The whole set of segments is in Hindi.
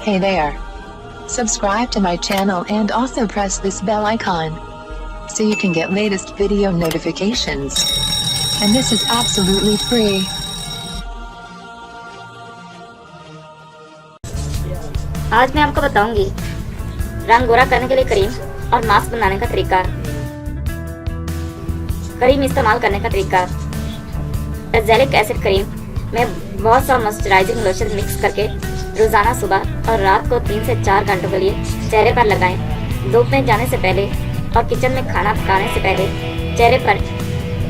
Hey there. Subscribe to my channel and also press this bell icon so you can get latest video notifications. And this is absolutely free. आज मैं आपको बताऊंगी रंग गोरा करने के लिए क्रीम और मास्क बनाने का तरीका, क्रीम इस्तेमाल करने का तरीका। एजेलिक एसिड क्रीम में बहुत सा मॉइस्चराइजिंग लोशन मिक्स करके रोजाना सुबह और रात को 3 से 4 घंटों के लिए चेहरे पर लगाएं। धूप में जाने से पहले और किचन में खाना पकाने से पहले चेहरे पर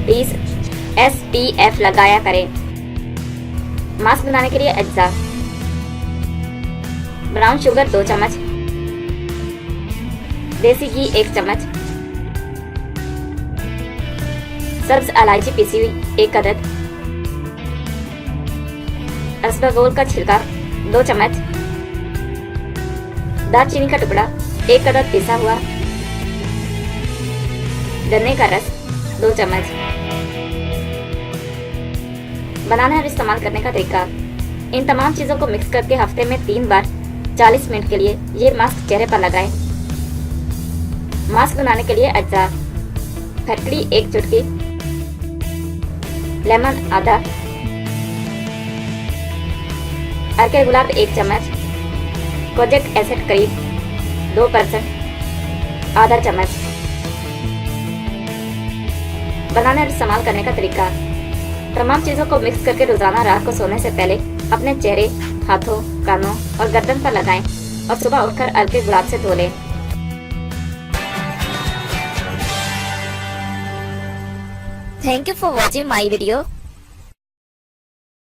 20 SPF लगाया करें। मास्क बनाने के लिए अज्जा: ब्राउन शुगर 2 चम्मच, देसी घी 1 चम्मच, सब्ज इलायची पीसी हुई 1 अदद, असबगोल का छिलका 2 चम्मच, दालचीनी का टुकड़ा 1 अदद पिसा हुआ, गन्ने का रस 2 चम्मच। बनाने और इस्तेमाल करने का तरीका: इन तमाम चीज़ों को मिक्स करके हफ्ते में 3 बार 40 मिनट के लिए ये मास्क चेहरे पर लगाएं। मास्क बनाने के लिए अज्जा: फटकड़ी 1 चुटकी, लेमन आधा, अर्के गुलाब 1 चम्मच, कोजिक एसिड करीब 2%, आधा चम्मच। बनाने और इस्तेमाल करने का तरीका: तमाम चीज़ों को मिक्स करके रोजाना रात को सोने से पहले अपने चेहरे, हाथों, कानों और गर्दन पर लगाएं और सुबह उठकर अर्के गुलाब से धो लें। Thank you for watching my video.